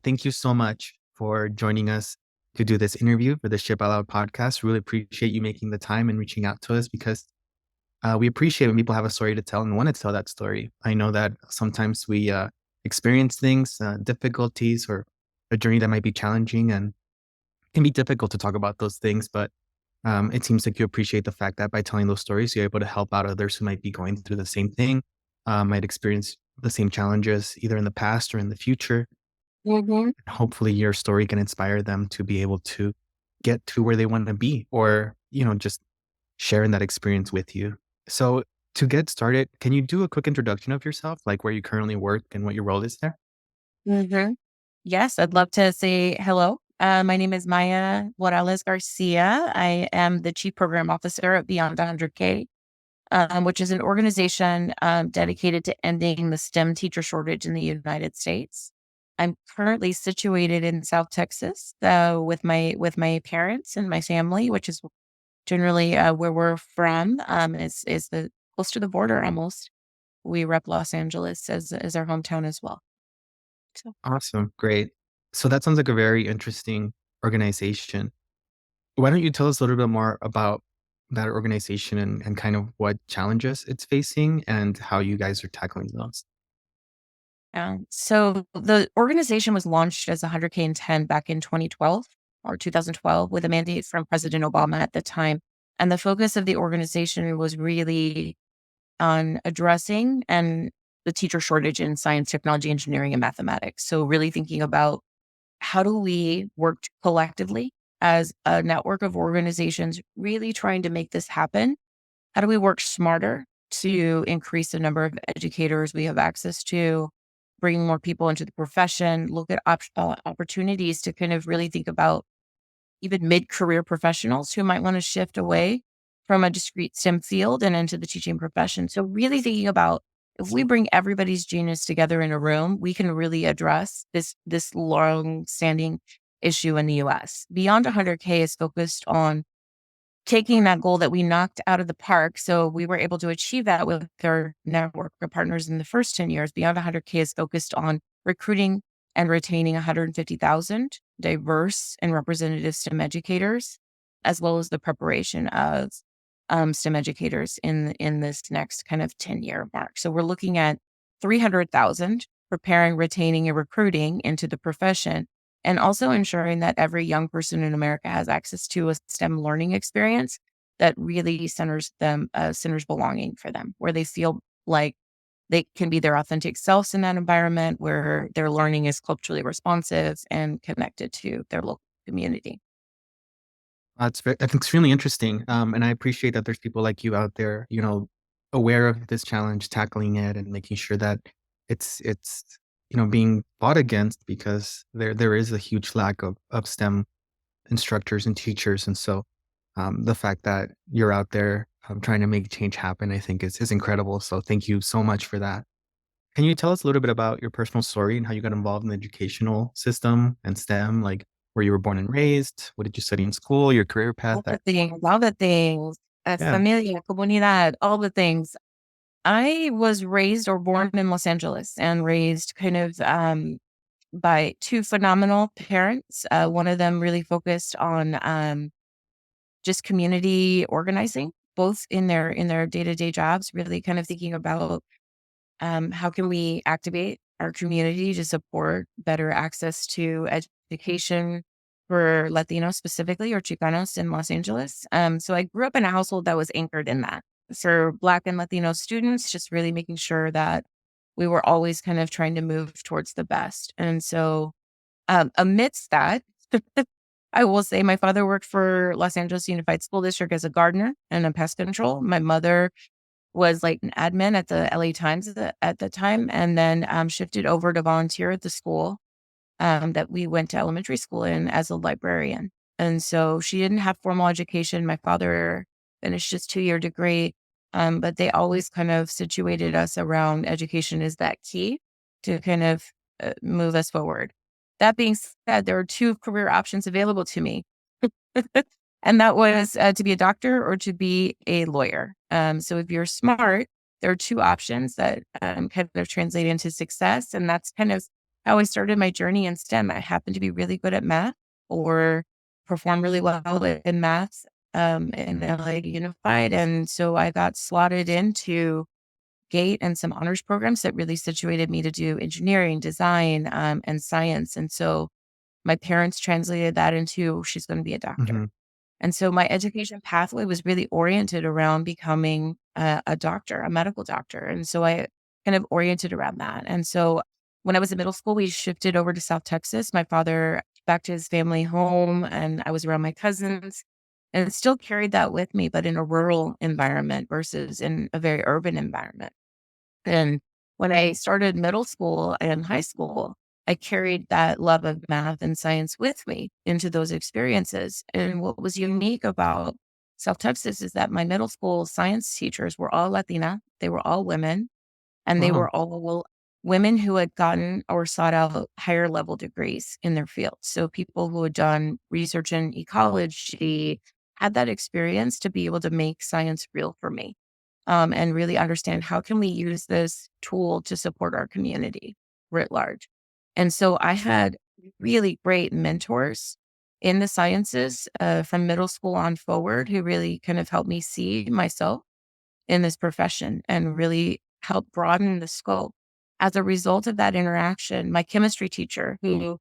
Thank you so much for joining us to do this interview for the Ship Out Loud podcast. Really appreciate you making the time and reaching out to us because we appreciate when people have a story to tell and want to tell that story. I know that sometimes we experience things, difficulties, or a journey that might be challenging and can be difficult to talk about those things. But it seems like you appreciate the fact that by telling those stories, you're able to help out others who might be going through the same thing, might experience the same challenges either in the past or in the future. Hmm. Hopefully your story can inspire them to be able to get to where they want to be or, just sharing that experience with you. So to get started, can you do a quick introduction of yourself, like where you currently work and what your role is there? Hmm. Yes, I'd love to say hello. My name is Maya Morales Garcia. I am the Chief Program Officer at Beyond 100K, which is an organization dedicated to ending the STEM teacher shortage in the United States. I'm currently situated in South Texas with my parents and my family, which is generally where we're from. Is the close to the border almost. We rep Los Angeles as our hometown as well. So. Awesome. Great. So that sounds like a very interesting organization. Why don't you tell us a little bit more about that organization and kind of what challenges it's facing and how you guys are tackling those? So the organization was launched as 100K in 10 back in 2012 or 2012 with a mandate from President Obama at the time. And the focus of the organization was really on addressing and the teacher shortage in science, technology, engineering, and mathematics. So really thinking about how do we work collectively as a network of organizations really trying to make this happen? How do we work smarter to increase the number of educators we have access to, bring more people into the profession, look at opportunities to kind of really think about even mid-career professionals who might want to shift away from a discrete STEM field and into the teaching profession. So really thinking about if we bring everybody's genius together in a room, we can really address this long-standing issue in the US. Beyond 100K is focused on taking that goal that we knocked out of the park. So we were able to achieve that with our network of partners in the first 10 years. Beyond 100K is focused on recruiting and retaining 150,000 diverse and representative STEM educators, as well as the preparation of STEM educators in this next kind of 10-year mark. So we're looking at 300,000 preparing, retaining, and recruiting into the profession, and also ensuring that every young person in America has access to a STEM learning experience that really centers belonging for them, where they feel like they can be their authentic selves in that environment, where their learning is culturally responsive and connected to their local community. That's extremely interesting. And I appreciate that there's people like you out there, aware of this challenge, tackling it and making sure that it's being fought against because there is a huge lack of STEM instructors and teachers. And so the fact that you're out there trying to make change happen, I think is incredible. So thank you so much for that. Can you tell us a little bit about your personal story and how you got involved in the educational system and STEM? Like where you were born and raised? What did you study in school? Your career path? All the things, Yeah. familia, comunidad, all the things. I was raised or born in Los Angeles and raised kind of by two phenomenal parents. One of them really focused on just community organizing, both in their day-to-day jobs, really kind of thinking about how can we activate our community to support better access to education for Latinos specifically or Chicanos in Los Angeles. So I grew up in a household that was anchored in that. For Black and Latino students, just really making sure that we were always kind of trying to move towards the best. And so amidst that, I will say my father worked for Los Angeles Unified School District as a gardener and a pest control. My mother was like an admin at the LA Times at the time, and then shifted over to volunteer at the school that we went to elementary school in as a librarian. And so she didn't have formal education. My father finished his 2-year degree, but they always kind of situated us around education is that key to kind of move us forward. That being said, there are two career options available to me. And that was to be a doctor or to be a lawyer. So if you're smart, there are two options that kind of translate into success. And that's kind of how I started my journey in STEM. I happened to be really good at math or perform really well in math in LA Unified. And so I got slotted into GATE and some honors programs that really situated me to do engineering, design, and science. And so my parents translated that into she's going to be a doctor. Mhm. And so my education pathway was really oriented around becoming a doctor, a medical doctor. And so I kind of oriented around that. And so when I was in middle school, we shifted over to South Texas. My father back to his family home, and I was around my cousins and still carried that with me, but in a rural environment versus in a very urban environment. And when I started middle school and high school, I carried that love of math and science with me into those experiences. And what was unique about South Texas is that my middle school science teachers were all Latina, they were all women, and they Wow. were all women who had gotten or sought out higher level degrees in their field. So people who had done research in ecology had that experience to be able to make science real for me and really understand how can we use this tool to support our community writ large. And so I had really great mentors in the sciences from middle school on forward who really kind of helped me see myself in this profession and really help broaden the scope. As a result of that interaction, my chemistry teacher, who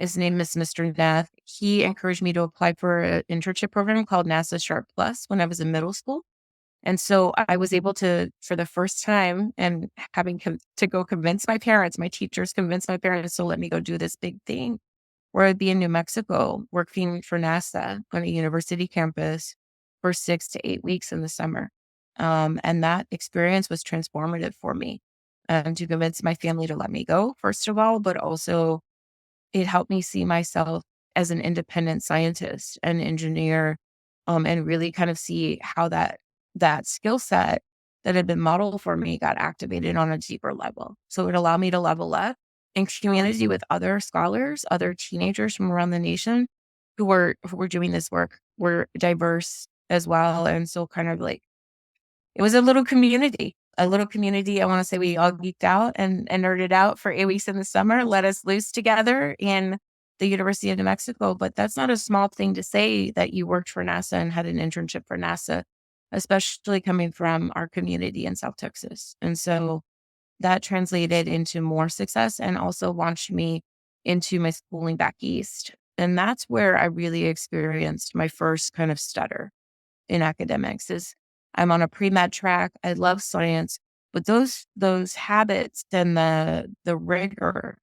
his name is Mr. Nath, he encouraged me to apply for an internship program called NASA Sharp Plus when I was in middle school. And so I was able to, for the first time, and having to go convince my parents, my teachers convinced my parents to let me go do this big thing where I'd be in New Mexico working for NASA on a university campus for 6 to 8 weeks in the summer. And that experience was transformative for me to convince my family to let me go, first of all, but also it helped me see myself as an independent scientist and engineer, and really kind of see how that skill set that had been modeled for me got activated on a deeper level. So it allowed me to level up in community with other scholars, other teenagers from around the nation who were doing this work, were diverse as well. And so kind of like it was a little community. A little community. I want to say we all geeked out and nerded out for 8 weeks in the summer, let us loose together in the University of New Mexico. But that's not a small thing to say that you worked for NASA and had an internship for NASA, especially coming from our community in South Texas. And so that translated into more success and also launched me into my schooling back east. And that's where I really experienced my first kind of stutter in academics is I'm on a pre-med track. I love science, but those habits and the rigor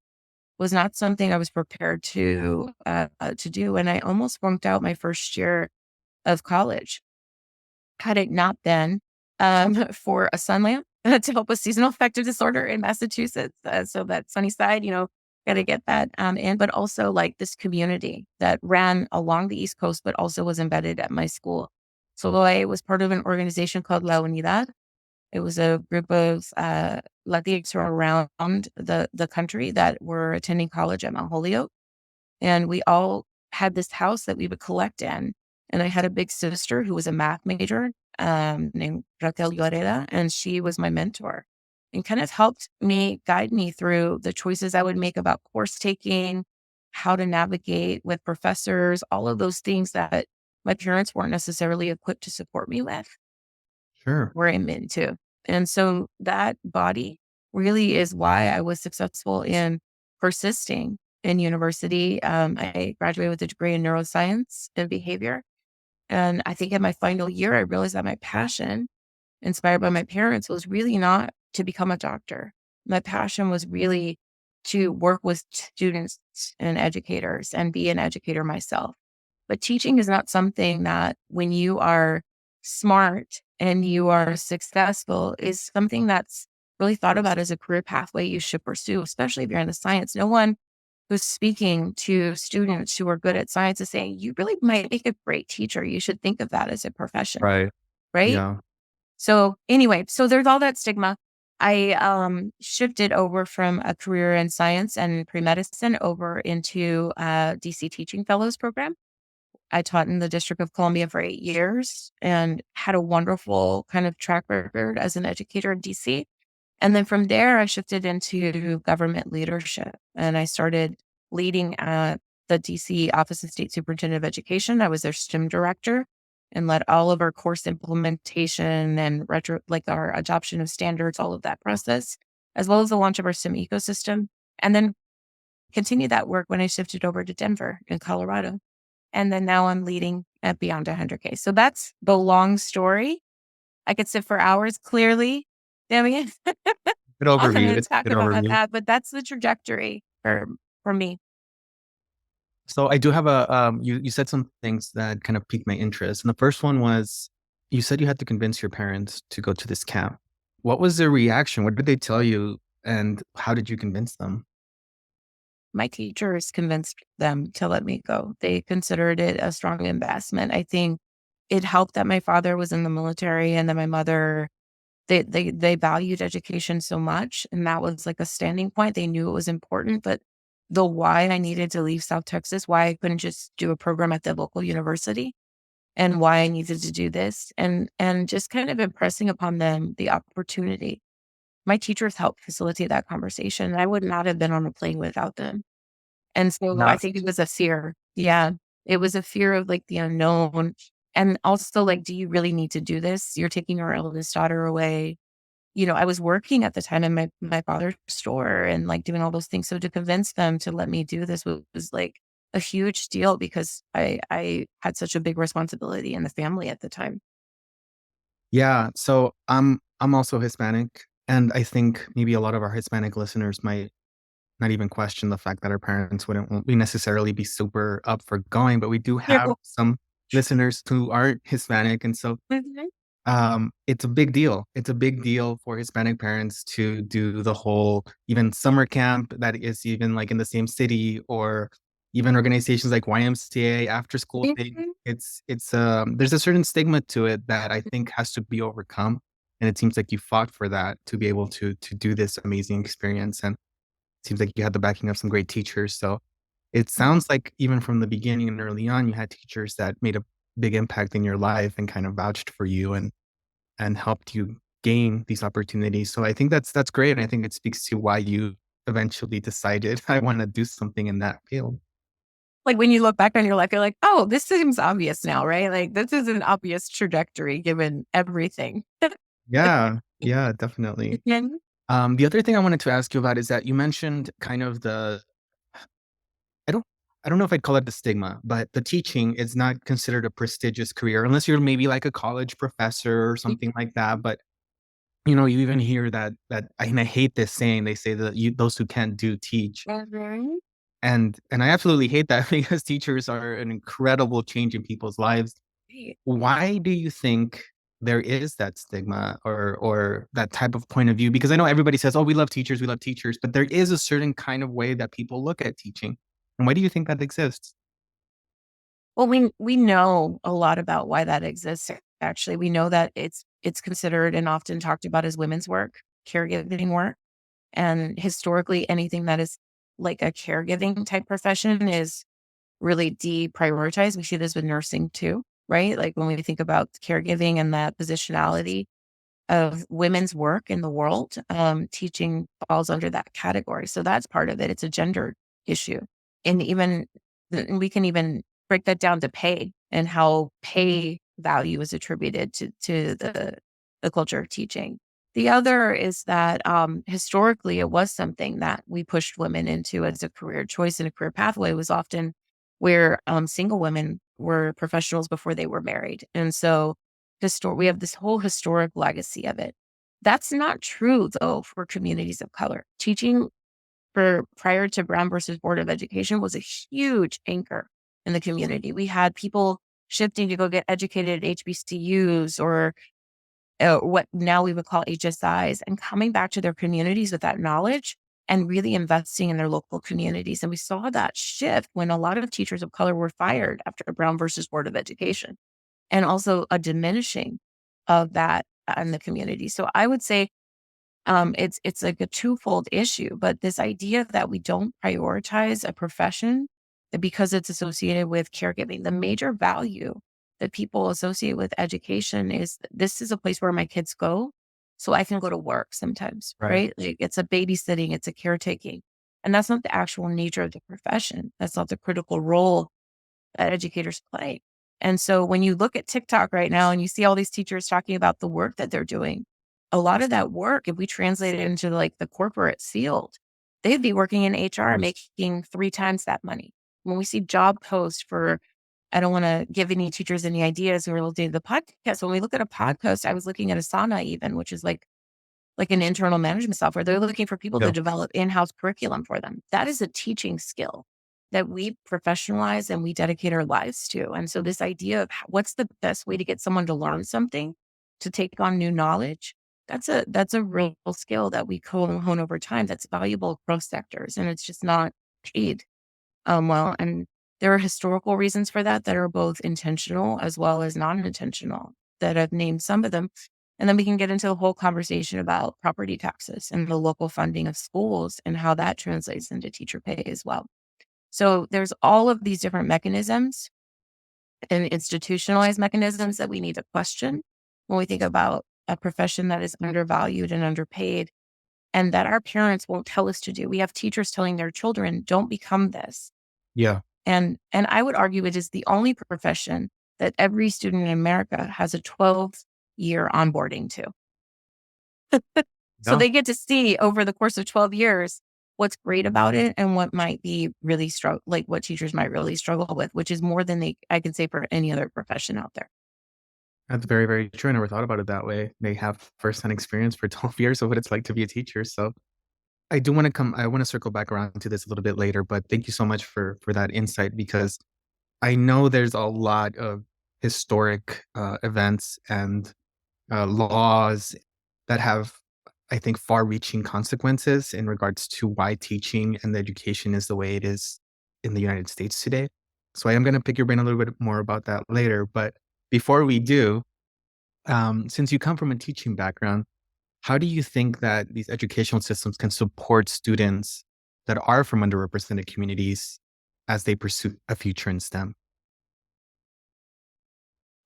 was not something I was prepared to do. And I almost flunked out my first year of college had it not been for a sun lamp to help with seasonal affective disorder in Massachusetts. So that sunny side, got to get that in, but also like this community that ran along the East Coast, but also was embedded at my school. So I was part of an organization called La Unidad. It was a group of Latinx from around the country that were attending college at Mount Holyoke. And we all had this house that we would collect in. And I had a big sister who was a math major named Raquel Lloreda, and she was my mentor and kind of helped me guide me through the choices I would make about course taking, how to navigate with professors, all of those things that my parents weren't necessarily equipped to support me with Sure. were I'm into. And so that body really is why I was successful in persisting in university. I graduated with a degree in neuroscience and behavior. And I think in my final year, I realized that my passion, inspired by my parents, was really not to become a doctor. My passion was really to work with students and educators and be an educator myself. But teaching is not something that when you are smart and you are successful is something that's really thought about as a career pathway you should pursue, especially if you're in the science. No one who's speaking to students who are good at science is saying, you really might make a great teacher. You should think of that as a profession, Right. right? Yeah. So anyway, so there's all that stigma. I shifted over from a career in science and pre-medicine over into a DC Teaching Fellows program. I taught in the District of Columbia for 8 years and had a wonderful kind of track record as an educator in DC. And then from there, I shifted into government leadership and I started leading at the DC Office of State Superintendent of Education. I was their STEM director and led all of our course implementation and like our adoption of standards, all of that process, as well as the launch of our STEM ecosystem. And then continued that work when I shifted over to Denver in Colorado. And then now I'm leading at Beyond 100K. So that's the long story. I could sit for hours clearly, Demian, Good on overview. and It's talk a good about overview. that, but that's the trajectory for me. So I do have you said some things that kind of piqued my interest. And the first one was you said you had to convince your parents to go to this camp. What was their reaction? What did they tell you? And how did you convince them? My teachers convinced them to let me go. They considered it a strong investment. I think it helped that my father was in the military and that my mother they valued education so much, and that was like a standing point. They knew it was important, but the why I needed to leave South Texas, why I couldn't just do a program at the local university, and why I needed to do this, and just kind of impressing upon them the opportunity. My teachers helped facilitate that conversation. I would not have been on a plane without them. And so I Not think it was a fear. Yeah. It was a fear of like the unknown. And also like, do you really need to do this? You're taking our eldest daughter away. I was working at the time in my father's store and like doing all those things. So to convince them to let me do this was like a huge deal because I had such a big responsibility in the family at the time. Yeah. So I'm also Hispanic. And I think maybe a lot of our Hispanic listeners might not even question the fact that our parents won't be necessarily be super up for going, but we do Yeah. have some listeners who aren't Hispanic. And so Mhm. it's a big deal. It's a big deal for Hispanic parents to do the whole even summer camp that is even like in the same city or even organizations like YMCA after school thing. Mhm. It's there's a certain stigma to it that I think has to be overcome. And it seems like you fought for that to be able to do this amazing experience. And it seems like you had the backing of some great teachers. So it sounds like even from the beginning and early on, you had teachers that made a big impact in your life and kind of vouched for you and helped you gain these opportunities. So I think that's great. And I think it speaks to why you eventually decided I want to do something in that field. Like when you look back on your life, you're like, oh, this seems obvious now, right? Like this is an obvious trajectory given everything. Yeah, yeah, definitely. Mhm. The other thing I wanted to ask you about is that you mentioned kind of the I don't I don't know if I'd call it the stigma, but the teaching is not considered a prestigious career unless you're maybe like a college professor or something like that. But you even hear that and I hate this saying, they say that those who can't do teach. Mhm. And I absolutely hate that because teachers are an incredible change in people's lives. Right. Why do you think there is that stigma or that type of point of view? Because I know everybody says, "Oh, we love teachers," but there is a certain kind of way that people look at teaching. And why do you think that exists? Well, we know a lot about why that exists. Actually, we know that it's considered and often talked about as women's work, caregiving work, and historically, anything that is like a caregiving type profession is really deprioritized. We see this with nursing too, right? Like when we think about caregiving and that positionality of women's work in the world, teaching falls under that category. So that's part of it. It's a gender issue. And even we can even break that down to pay and how pay value is attributed to the culture of teaching. The other is that historically it was something that we pushed women into as a career choice and a career pathway was often where single women were professionals before they were married. And so we have this whole historic legacy of it. That's not true though for communities of color. Teaching for prior to Brown versus Board of Education was a huge anchor in the community. We had people shifting to go get educated at HBCUs or what now we would call HSIs and coming back to their communities with that knowledge and really investing in their local communities. And we saw that shift when a lot of teachers of color were fired after Brown versus Board of Education and also a diminishing of that in the community. So I would say it's like a twofold issue, but this idea that we don't prioritize a profession because it's associated with caregiving, the major value that people associate with education is this is a place where my kids go so I can go to work sometimes, Right. right? Like it's a babysitting, it's a caretaking. And that's not the actual nature of the profession. That's not the critical role that educators play. And so when you look at TikTok right now and you see all these teachers talking about the work that they're doing, a lot of that work, if we translate it into like the corporate field, they'd be working in HR making 3 times that money. When we see job posts for, I don't want to give any teachers any ideas who are listening to the podcast. When we look at a podcast, I was looking at Asana even, which is like an internal management software. They're looking for people to Yeah. develop in-house curriculum for them. That is a teaching skill that we professionalize and we dedicate our lives to. And so this idea of what's the best way to get someone to learn something, to take on new knowledge, that's a real skill that we hone over time that's valuable across sectors. And it's just not paid well. And there are historical reasons for that that are both intentional as well as non-intentional that I've named some of them. And then we can get into the whole conversation about property taxes and the local funding of schools and how that translates into teacher pay as well. So there's all of these different mechanisms and institutionalized mechanisms that we need to question when we think about a profession that is undervalued and underpaid and that our parents won't tell us to do. We have teachers telling their children, don't become this. Yeah. And I would argue it is the only profession that every student in America has a 12-year onboarding to. So No, they get to see over the course of 12 years what's great about it and what might be really struggle, like what teachers might really struggle with, which is more than I can say for any other profession out there. that's very, very true. I never thought about it that way. They have firsthand experience for 12 years of what it's like to be a teacher. So I want to circle back around to this a little bit later, but thank you so much for that insight because I know there's a lot of historic events and laws that have, I think, far-reaching consequences in regards to why teaching and the education is the way it is in the United States today. So I am going to pick your brain a little bit more about that later. But before we do, since you come from a teaching background, how do you think that these educational systems can support students that are from underrepresented communities as they pursue a future in STEM?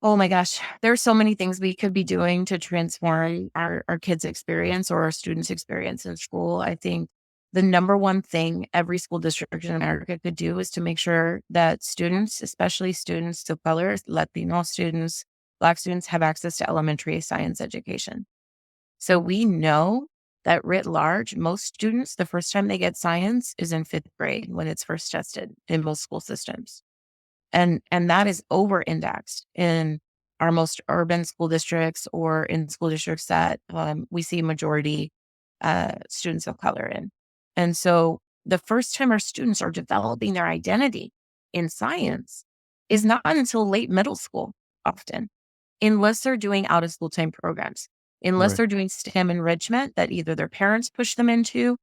Oh my gosh, there's so many things we could be doing to transform our kids' experience or our students' experience in school. I think the number one thing every school district in America could do is to make sure that students, especially students of color, Latino students, Black students, have access to elementary science education. So we know that writ large, most students, the first time they get science is in 5th grade when it's first tested in most school systems. And that is over indexed in our most urban school districts or in school districts that we see majority students of color in. And so the first time our students are developing their identity in science is not until late middle school, often, unless they're doing out of school time programs, unless Right. they're doing STEM enrichment that either their parents push them into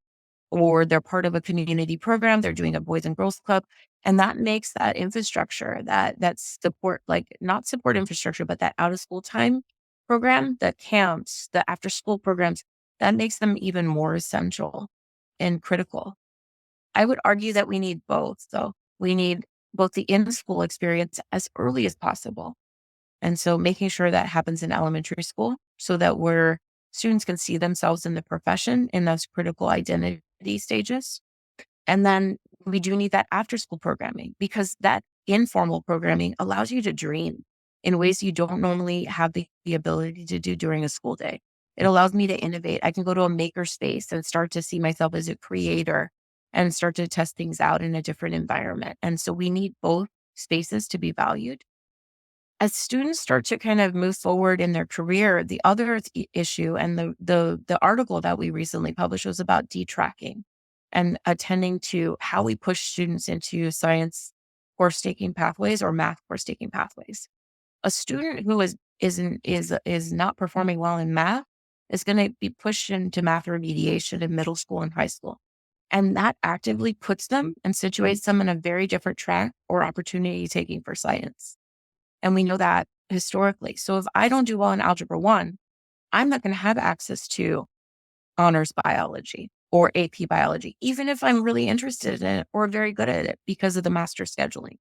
or they're part of a community program, they're doing a boys and girls club. And that makes that infrastructure, that support, like not support infrastructure, but that out of school time program, the camps, the after school programs, that makes them even more essential and critical. I would argue that we need both, though. We need both the in school experience as early as possible. And so making sure that happens in elementary school so that students can see themselves in the profession in those critical identity stages. And then we do need that after school programming because that informal programming allows you to dream in ways you don't normally have the ability to do during a school day. It allows me to innovate. I can go to a maker space and start to see myself as a creator and start to test things out in a different environment. And so we need both spaces to be valued. As students start to kind of move forward in their career, the other issue and the article that we recently published was about detracking and attending to how we push students into science course taking pathways or math course taking pathways. A student who is not performing well in math is going to be pushed into math remediation in middle school and high school. And that actively puts them and situates them in a very different track or opportunity taking for science. And we know that historically. So if I don't do well in algebra 1, I'm not going to have access to honors biology or AP biology, even if I'm really interested in it or very good at it because of the master scheduling.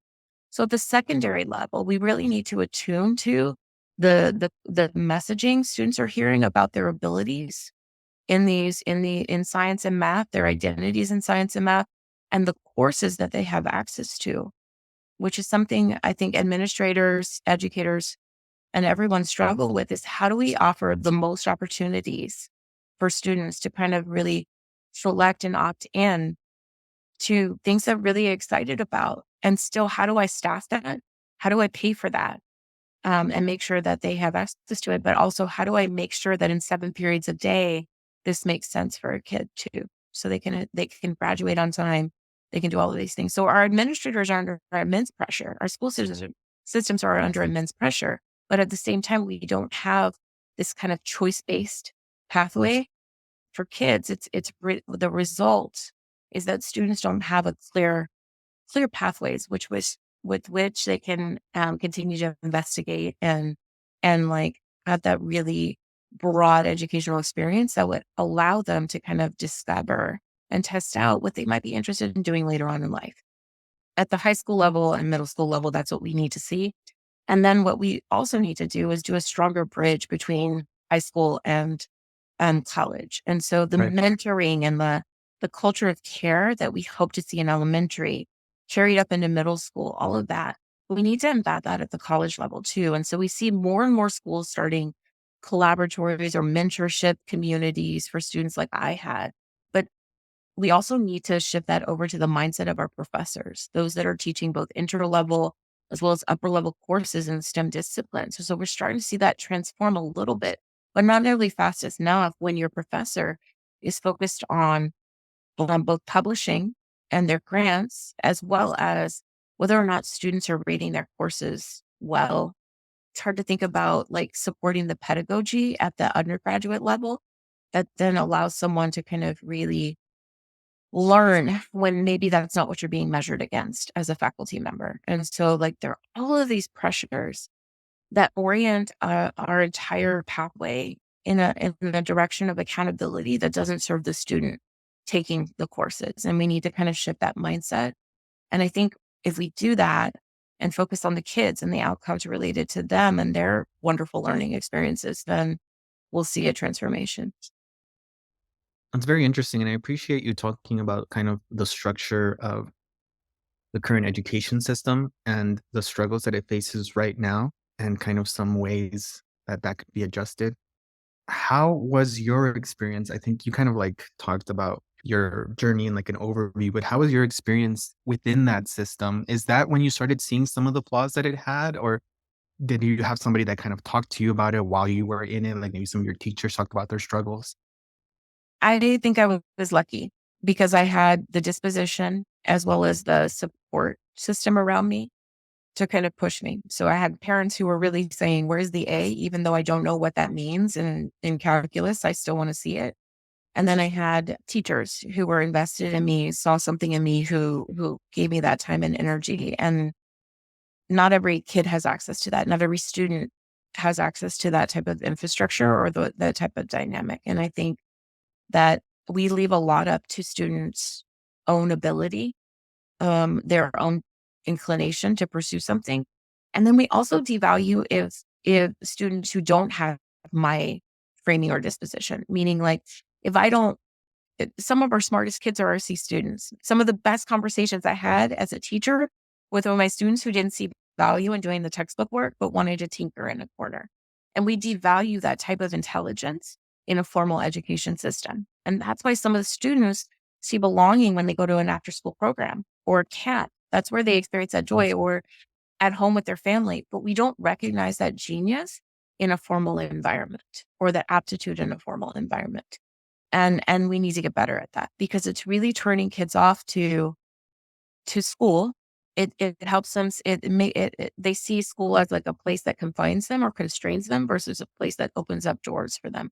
So at the secondary level, we really need to attune to the messaging students are hearing about their abilities in science and math, their identities in science and math, and the courses that they have access to, which is something I think administrators, educators, and everyone struggle with, is how do we offer the most opportunities for students to kind of really select and opt in to things they're really excited about? And still, how do I staff that? How do I pay for that? And make sure that they have access to it. But also, how do I make sure that in 7 periods a day, this makes sense for a kid too, so they can graduate on time, they can do all of these things. So our administrators are under immense pressure. Our systems are under immense pressure, but at the same time, we don't have this kind of choice based pathway for kids. The result is that students don't have a clear pathways, with which they can continue to investigate and like have that really broad educational experience that would allow them to kind of discover and test out what they might be interested in doing later on in life. At the high school level and middle school level, that's what we need to see. And then what we also need to do is do a stronger bridge between high school and college. And so the Right. mentoring and the culture of care that we hope to see in elementary carried up into middle school, all of that. We need to embed that at the college level too. And so we see more and more schools starting collaboratories or mentorship communities for students like I had. But we also need to shift that over to the mindset of our professors, those that are teaching both intro level as well as upper level courses in STEM disciplines. So we're starting to see that transform a little bit, but not nearly fast enough when your professor is focused on both publishing and their grants, as well as whether or not students are rating their courses well. It's hard to think about like supporting the pedagogy at the undergraduate level that then allows someone to kind of really learn when maybe that's not what you're being measured against as a faculty member. And so, like, there are all of these pressures that orient our entire pathway in a direction of accountability that doesn't serve the student taking the courses. And we need to kind of shift that mindset. And I think if we do that and focus on the kids and the outcomes related to them and their wonderful learning experiences, then we'll see a transformation. That's very interesting, and I appreciate you talking about kind of the structure of the current education system and the struggles that it faces right now, and kind of some ways that that could be adjusted. How was your experience? I think you kind of like talked about your journey in like an overview, but how was your experience within that system? Is that when you started seeing some of the flaws that it had, or did you have somebody that kind of talked to you about it while you were in it? Like maybe some of your teachers talked about their struggles? I do think I was lucky because I had the disposition as well as the support system around me to kind of push me. So I had parents who were really saying, "Where's the A?" Even though I don't know what that means in calculus, I still want to see it. And then I had teachers who were invested in me, saw something in me, who gave me that time and energy. And not every kid has access to that. Not every student has access to that type of infrastructure or that type of dynamic. And I think that we leave a lot up to students' own ability, their own inclination to pursue something. And then we also devalue if students who don't have my framing or disposition, meaning like if I don't, some of our smartest kids are RC students. Some of the best conversations I had as a teacher with one of my students who didn't see value in doing the textbook work, but wanted to tinker in a corner. And we devalue that type of intelligence in a formal education system. And that's why some of the students see belonging when they go to an after school program or camp. That's where they experience that joy, or at home with their family. But we don't recognize that genius in a formal environment or that aptitude in a formal environment. And we need to get better at that because it's really turning kids off to school. It helps them. They see school as like a place that confines them or constrains them versus a place that opens up doors for them.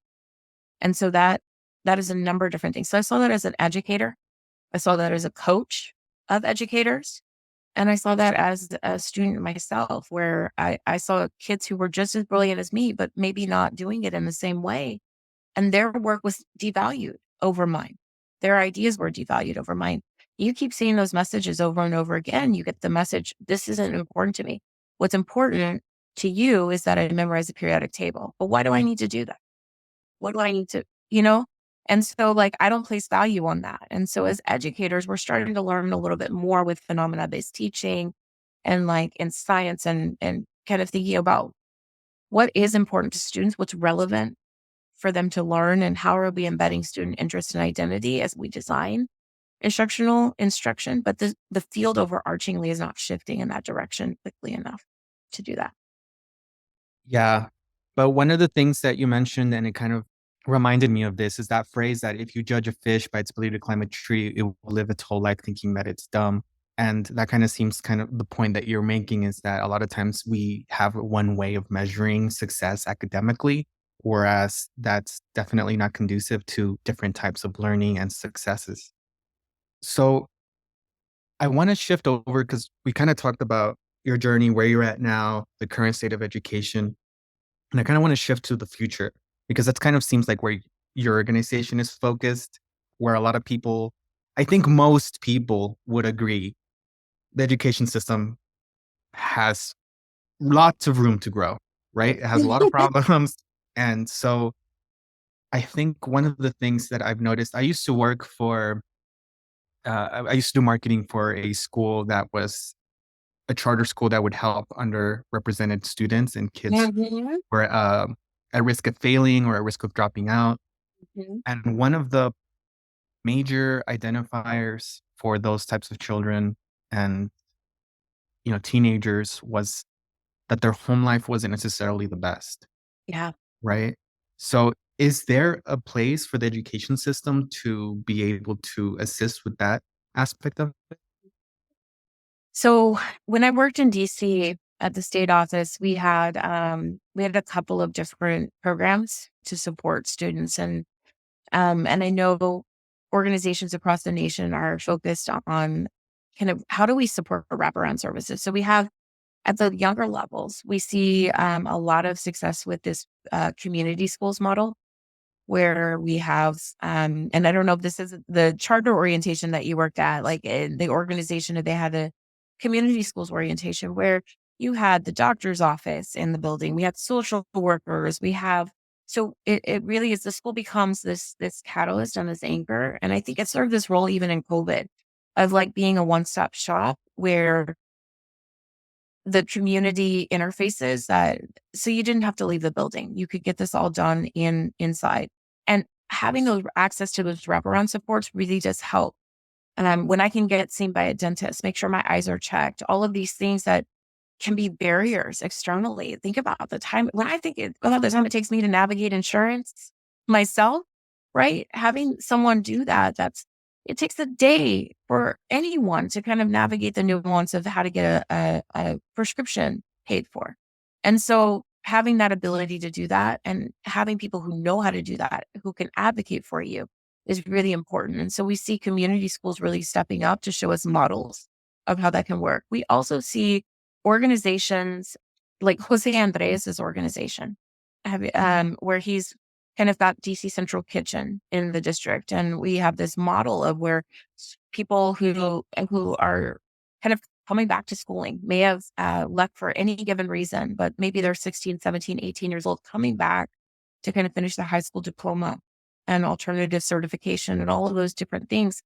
And so that is a number of different things. So I saw that as an educator. I saw that as a coach of educators. And I saw that as a student myself, where I saw kids who were just as brilliant as me, but maybe not doing it in the same way. And their work was devalued over mine. Their ideas were devalued over mine. You keep seeing those messages over and over again. You get the message, this isn't important to me. What's important to you is that I memorize the periodic table. But why do I need to do that? What do I need to, you know? And so, like, I don't place value on that. And so, as educators, we're starting to learn a little bit more with phenomena based teaching and like in science and kind of thinking about what is important to students, what's relevant for them to learn, and how are we embedding student interest and identity as we design instructional instruction. But the field overarchingly is not shifting in that direction quickly enough to do that. Yeah. But one of the things that you mentioned, and it kind of reminded me of this, is that phrase that if you judge a fish by its ability to climb a tree, it will live its whole life thinking that it's dumb. And that kind of seems kind of the point that you're making is that a lot of times we have one way of measuring success academically, whereas that's definitely not conducive to different types of learning and successes. So I want to shift over because we kind of talked about your journey, where you're at now, the current state of education. And I kind of want to shift to the future because that kind of seems like where your organization is focused, where a lot of people, I think most people would agree, the education system has lots of room to grow, right? It has a lot of problems. And so I think one of the things that I've noticed, I used to work for, I used to do marketing for a school that was a charter school that would help underrepresented students and kids Mhm, who are at risk of failing or at risk of dropping out. mhm. And one of the major identifiers for those types of children and teenagers was that their home life wasn't necessarily the best, Yeah. right? So is there a place for the education system to be able to assist with that aspect of it? So when I worked in DC at the state office, we had a couple of different programs to support students, and I know organizations across the nation are focused on kind of how do we support wraparound services. So we have at the younger levels, we see a lot of success with this community schools model where we have, and I don't know if this is the charter orientation that you worked at, like in the organization, if they had a community schools orientation where you had the doctor's office in the building, we had social workers, we have, so it really is the school becomes this catalyst and this anchor. And I think it served this role even in COVID of like being a one-stop shop where the community interfaces that so you didn't have to leave the building. You could get this all done inside. And having those access to those wraparound supports really does help. When I can get seen by a dentist, make sure my eyes are checked, all of these things that can be barriers externally. Think about the time when I think about the time it takes me to navigate insurance myself, right? Having someone do that, it takes a day for anyone to kind of navigate the nuance of how to get a prescription paid for. And so having that ability to do that and having people who know how to do that, who can advocate for you is really important. And so we see community schools really stepping up to show us models of how that can work. We also see organizations like Jose Andres' organization, where he's kind of got DC Central Kitchen in the district. And we have this model of where people who are kind of coming back to schooling may have left for any given reason, but maybe they're 16, 17, 18 years old coming back to kind of finish the high school diploma and alternative certification and all of those different things.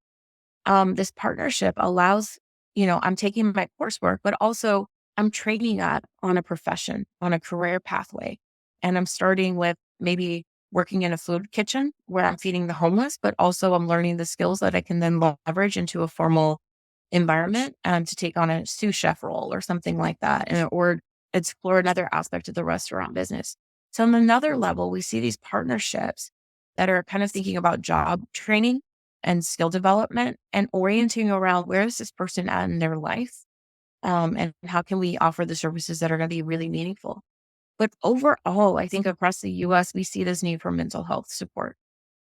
This partnership allows, I'm taking my coursework, but also I'm training up on a profession, on a career pathway. And I'm starting with maybe working in a food kitchen where I'm feeding the homeless, but also I'm learning the skills that I can then leverage into a formal environment to take on a sous chef role or something like that, or explore another aspect of the restaurant business. So on another level, we see these partnerships that are kind of thinking about job training and skill development and orienting around where is this person at in their life, and how can we offer the services that are going to be really meaningful. But overall, I think across the US, we see this need for mental health support.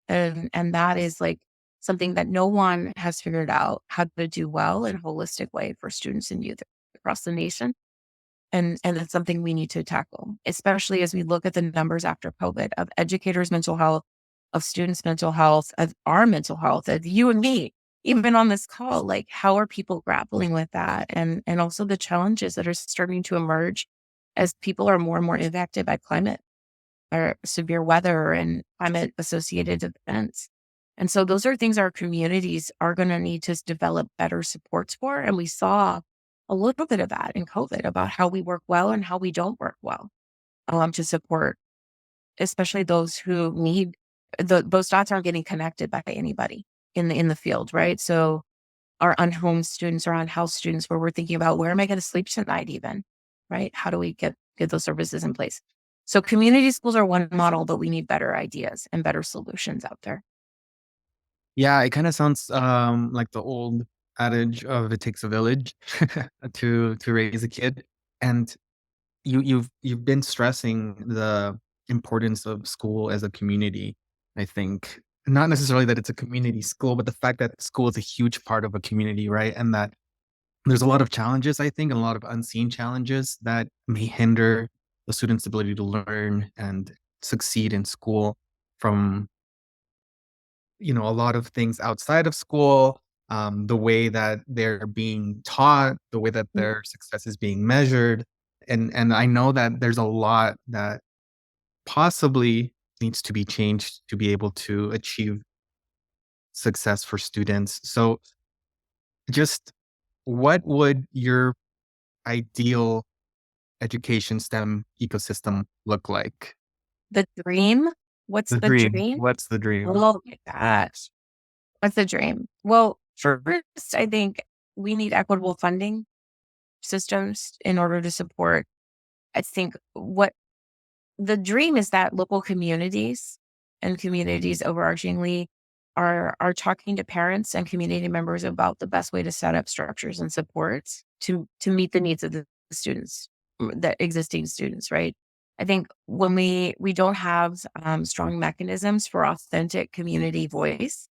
And that is like something that no one has figured out how to do well in a holistic way for students and youth across the nation. And it's something we need to tackle, especially as we look at the numbers after COVID of educators' mental health, of students' mental health, of our mental health, of you and me, even on this call, like how are people grappling with that? And also the challenges that are starting to emerge as people are more and more impacted by climate or severe weather and climate associated events. And so those are things our communities are going to need to develop better supports for. And we saw a little bit of that in COVID about how we work well and how we don't work well to support, especially those who need those dots aren't getting connected by anybody in the field, right? So our unhomed students or unhoused students, where we're thinking about where am I going to sleep tonight, even, right? How do we get those services in place? So community schools are one model, but we need better ideas and better solutions out there. Yeah, it kind of sounds like the old adage of it takes a village to raise a kid. And you've been stressing the importance of school as a community. I think not necessarily that it's a community school, but the fact that school is a huge part of a community, right? And that there's a lot of challenges, I think, and a lot of unseen challenges that may hinder the student's ability to learn and succeed in school from, a lot of things outside of school, the way that they're being taught, the way that Mm. their success is being measured. And I know that there's a lot that possibly needs to be changed to be able to achieve success for students. So just what would your ideal education STEM ecosystem look like? The dream? What's The the dream. dream? What's the dream? Oh my gosh. What's the dream? Well, first, I think we need equitable funding systems in order to support. I think what the dream is that local communities and communities overarchingly are talking to parents and community members about the best way to set up structures and supports to meet the needs of the students, the existing students, right? I think when we don't have strong mechanisms for authentic community voice,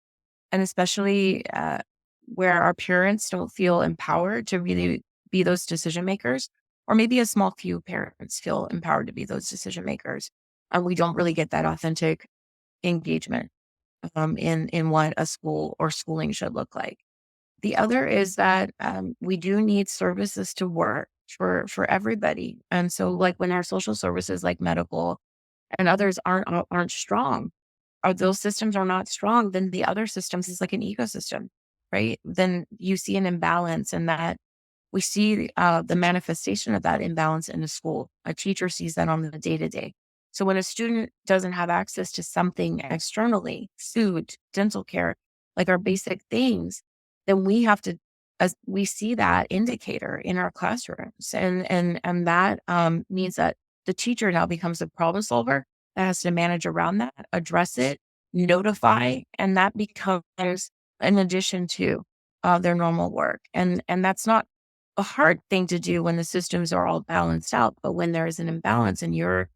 and especially where our parents don't feel empowered to really be those decision makers, or maybe a small few parents feel empowered to be those decision makers, and we don't really get that authentic engagement in what a school or schooling should look like. The other is that we do need services to work for everybody, and so like when our social services like medical and others aren't strong, or those systems are not strong, then the other systems is like an ecosystem, right? Then you see an imbalance, and that we see the manifestation of that imbalance in a school. A teacher sees that on the day to day. So when a student doesn't have access to something externally, food, dental care, like our basic things, then we have to, as we see that indicator in our classrooms, and that means that the teacher now becomes a problem solver that has to manage around that, address it, notify, and that becomes an addition to their normal work. And that's not a hard thing to do when the systems are all balanced out. But when there is an imbalance and you're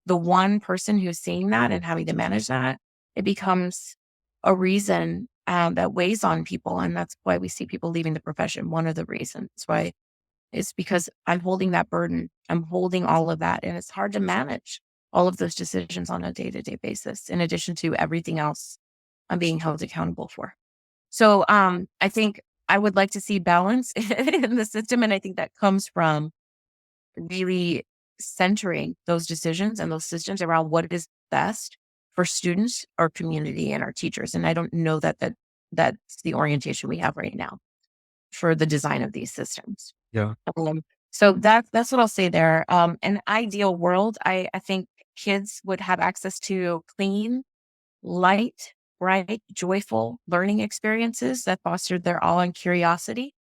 the one person who's seeing that and having to manage that, it becomes a reason that weighs on people. And that's why we see people leaving the profession. One of the reasons why is because I'm holding that burden. I'm holding all of that. And it's hard to manage all of those decisions on a day to day basis, in addition to everything else I'm being held accountable for. So I think I would like to see balance in the system. And I think that comes from really centering those decisions and those systems around what is best for students, our community, and our teachers. And I don't know that's the orientation we have right now for the design of these systems. Yeah. So that's what I'll say there. An ideal world, I think kids would have access to clean, light, bright, joyful learning experiences that fostered their awe and curiosity.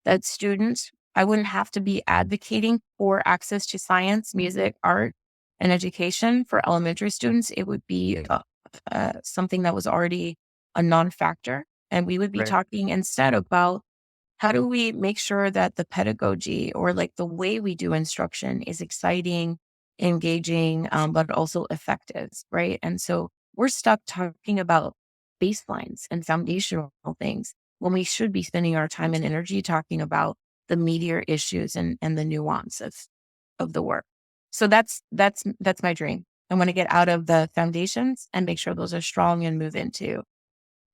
That students, I wouldn't have to be advocating for access to science, music, art, and education for elementary students. It would be something that was already a non-factor. And we would be Right. talking instead about how do we make sure that the pedagogy or like the way we do instruction is exciting, engaging, but also effective, right? And so we're stuck talking about baselines and foundational things when we should be spending our time and energy talking about the meatier issues and the nuance of the work. So that's my dream. I want to get out of the foundations and make sure those are strong and move into.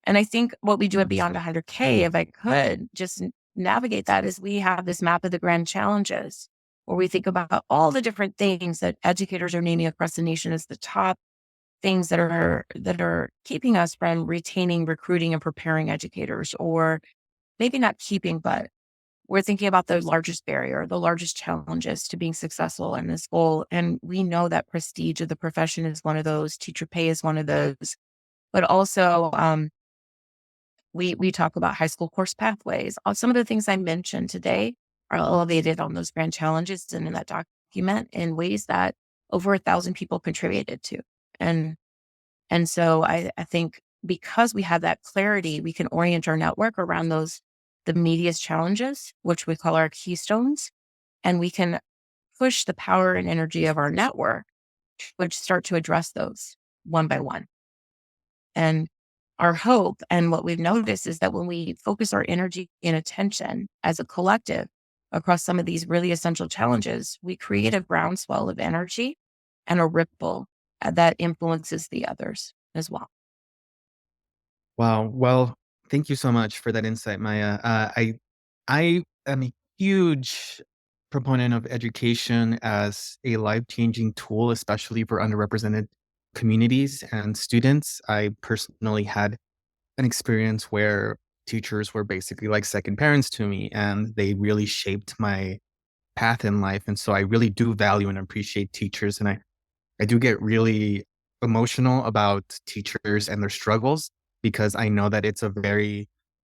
And I think what we do at Beyond 100K, if I could just navigate that, is we have this map of the grand challenges. where we think about all the different things that educators are naming across the nation as the top things that are keeping us from retaining, recruiting, and preparing educators, or maybe not keeping, but we're thinking about the largest barrier, the largest challenges to being successful in this goal. And we know that prestige of the profession is one of those, teacher pay is one of those, but also we talk about high school course pathways. Some of the things I mentioned today are elevated on those grand challenges and in that document in ways that over 1,000 people contributed to. And and so I think because we have that clarity, we can orient our network around the media's challenges, which we call our keystones, and we can push the power and energy of our network, which start to address those one by one. And our hope and what we've noticed is that when we focus our energy and attention as a collective across some of these really essential challenges, we create a groundswell of energy and a ripple that influences the others as well. Wow. Well, thank you so much for that insight, Maya. I am a huge proponent of education as a life-changing tool, especially for underrepresented communities and students. I personally had an experience where teachers were basically like second parents to me, and they really shaped my path in life. And so I really do value and appreciate teachers. And I do get really emotional about teachers and their struggles because I know that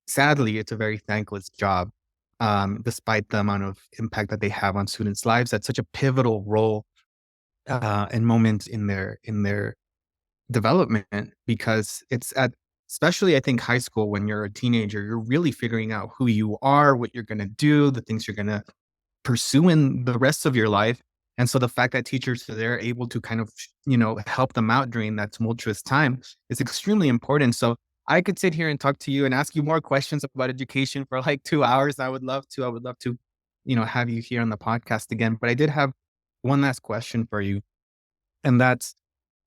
sadly, it's a very thankless job, despite the amount of impact that they have on students' lives. That's such a pivotal role and moment in their development because it's at especially I think high school when you're a teenager, you're really figuring out who you are, what you're going to do, the things you're going to pursue in the rest of your life. And so the fact that teachers are there able to kind of, help them out during that tumultuous time is extremely important. So I could sit here and talk to you and ask you more questions about education for like 2 hours. I would love to. I would love to, have you here on the podcast again. But I did have one last question for you. And that's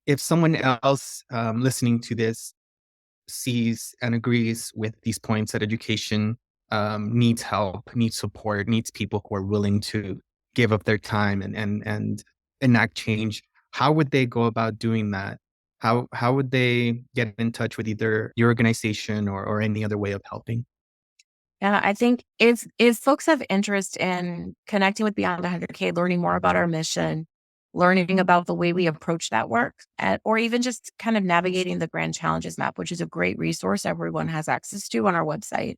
if someone else listening to this sees and agrees with these points that education needs help, needs support, needs people who are willing to give up their time and enact change. How would they go about doing that? How would they get in touch with either your organization or any other way of helping? Yeah, I think if folks have interest in connecting with Beyond 100K, learning more about our mission, learning about the way we approach that work, or even just kind of navigating the Grand Challenges map, which is a great resource everyone has access to on our website.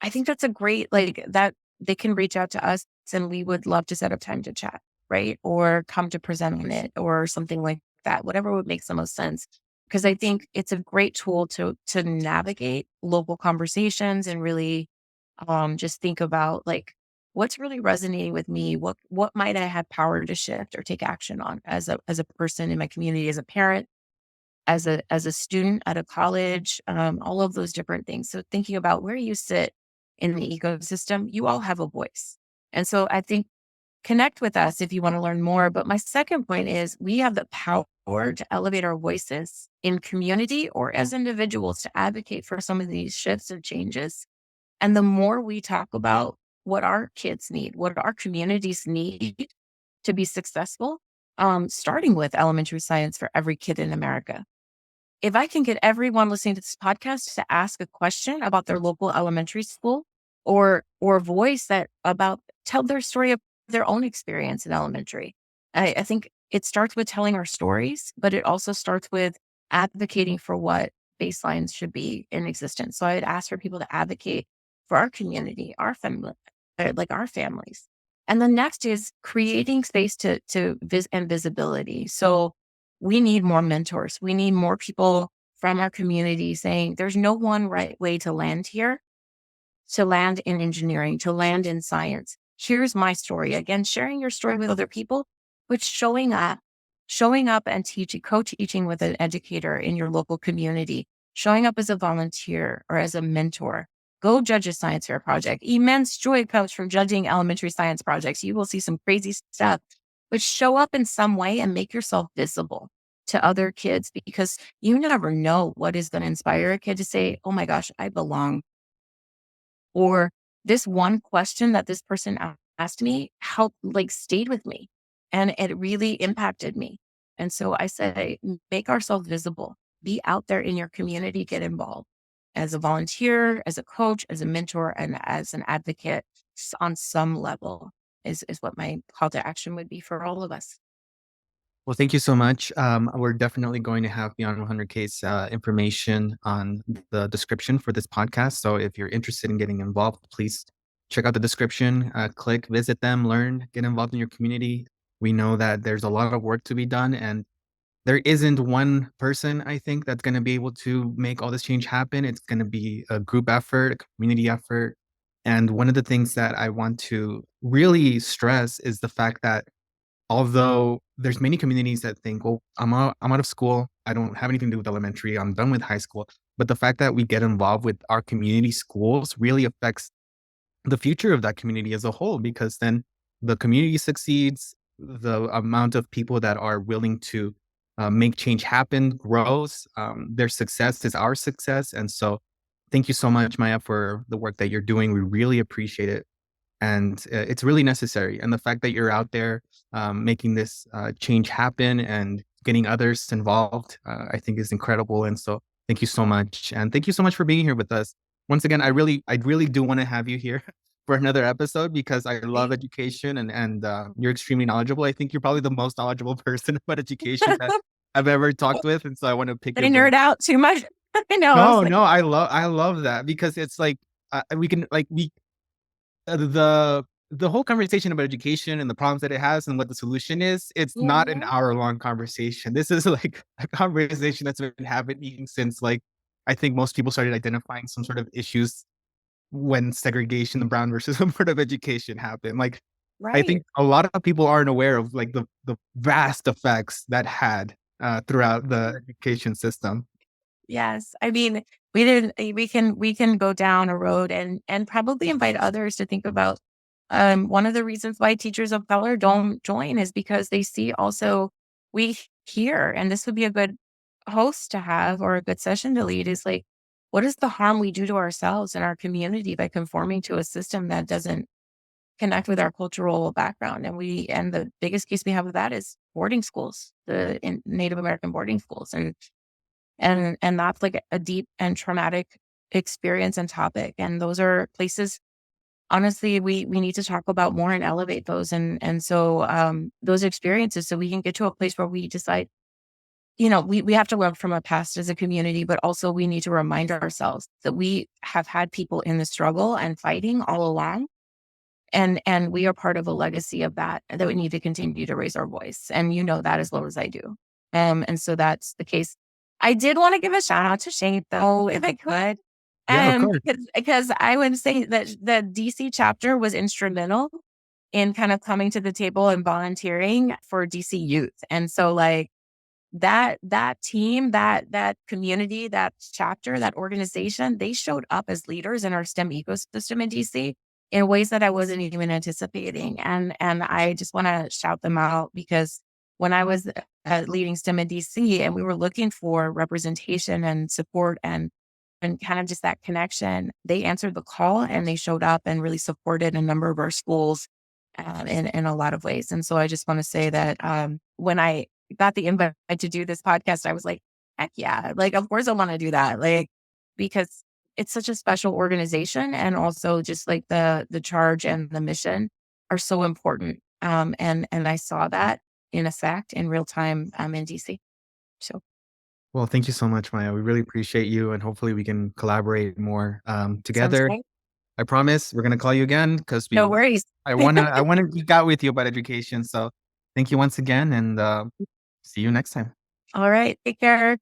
I think that's a great like that they can reach out to us and we would love to set up time to chat, right? Or come to present on it or something like that, whatever would make the most sense. Because I think it's a great tool to navigate local conversations and really just think about like what's really resonating with me, what might I have power to shift or take action on as a person in my community, as a parent, as a student at a college, all of those different things. So thinking about where you sit in the ecosystem, you all have a voice. And so I think connect with us if you want to learn more. But my second point is we have the power to elevate our voices in community or as individuals to advocate for some of these shifts and changes. And the more we talk about what our kids need, what our communities need to be successful, starting with elementary science for every kid in America. If I can get everyone listening to this podcast to ask a question about their local elementary school or voice that about tell their story of their own experience in elementary. I think it starts with telling our stories, but it also starts with advocating for what baselines should be in existence. So I'd ask for people to advocate for our community, our family, like our families. And the next is creating space and visibility. So we need more mentors. We need more people from our community saying there's no one right way to land here, to land in engineering, to land in science. Here's my story. Again, sharing your story with other people, but showing up and teaching, co-teaching with an educator in your local community, showing up as a volunteer or as a mentor. Go judge a science fair project. Immense joy comes from judging elementary science projects. You will see some crazy stuff, but show up in some way and make yourself visible to other kids because you never know what is going to inspire a kid to say, oh my gosh, I belong. Or this one question that this person asked me helped like stayed with me and it really impacted me. And so I say, make ourselves visible, be out there in your community, get involved as a volunteer, as a coach, as a mentor, and as an advocate on some level is what my call to action would be for all of us. Well, thank you so much. We're definitely going to have Beyond 100K's information on the description for this podcast. So if you're interested in getting involved, please check out the description, click, visit them, learn, get involved in your community. We know that there's a lot of work to be done, and there isn't one person, I think, that's going to be able to make all this change happen. It's going to be a group effort, a community effort. And one of the things that I want to really stress is the fact that although there's many communities that think, well, I'm out of school. I don't have anything to do with elementary. I'm done with high school. But the fact that we get involved with our community schools really affects the future of that community as a whole, because then the community succeeds, the amount of people that are willing to make change happen grows. Their success is our success. And so thank you so much, Maya, for the work that you're doing. We really appreciate it, and it's really necessary. And the fact that you're out there making this change happen and getting others involved, I think is incredible. And so thank you so much, and thank you so much for being here with us once again. I really do want to have you here for another episode, because I love Right? education, and you're extremely knowledgeable. I think you're probably the most knowledgeable person about education that I've ever talked with, and so I want to pick Did your I brain. nerd out too much? I know. I was No, like, no, I love that, because it's like we can like we the whole conversation about education and the problems that it has and what the solution is, it's not an mhm, hour-long conversation. This is like a conversation that's been happening since, like, I think most people started identifying some sort of issues when segregation, the Brown versus the Board of Education happened. Like, I right. think a lot of people aren't aware of like the vast effects that had throughout the education system. Yes. I mean, we didn't we can go down a road and probably invite others to think about one of the reasons why teachers of color don't join is because they see also we hear, and this would be a good host to have or a good session to lead is like, what is the harm we do to ourselves and our community by conforming to a system that doesn't connect with our cultural background? And the biggest case we have of that is boarding schools, the Native American boarding schools. And that's like a deep and traumatic experience and topic. And those are places, honestly, we need to talk about more and elevate those. And so those experiences, so we can get to a place where we decide, we have to learn from our past as a community, but also we need to remind ourselves that we have had people in the struggle and fighting all along. And we are part of a legacy of that we need to continue to raise our voice. And you know that as well as I do. And so that's the case. I did want to give a shout out to Shane though, if I could. Yeah, of course. Because I would say that the DC chapter was instrumental in kind of coming to the table and volunteering for DC youth. And so like that team, that community, that chapter, that organization, they showed up as leaders in our STEM ecosystem in DC in ways that I wasn't even anticipating. And I just want to shout them out because when I was leading STEM in DC and we were looking for representation and support and kind of just that connection, they answered the call and they showed up and really supported a number of our schools in a lot of ways. And so I just want to say that when I got the invite to do this podcast, I was like, heck yeah, like of course I want to do that, like because it's such a special organization, and also just like the charge and the mission are so important. And I saw that in effect in real time in DC. So Well, thank you so much, Maya. We really appreciate you, and hopefully we can collaborate more sounds together. great. I promise we're gonna call you again, because No we worries. I wanna geek out with you about education. So thank you once again, and see you next time. All right. Take care.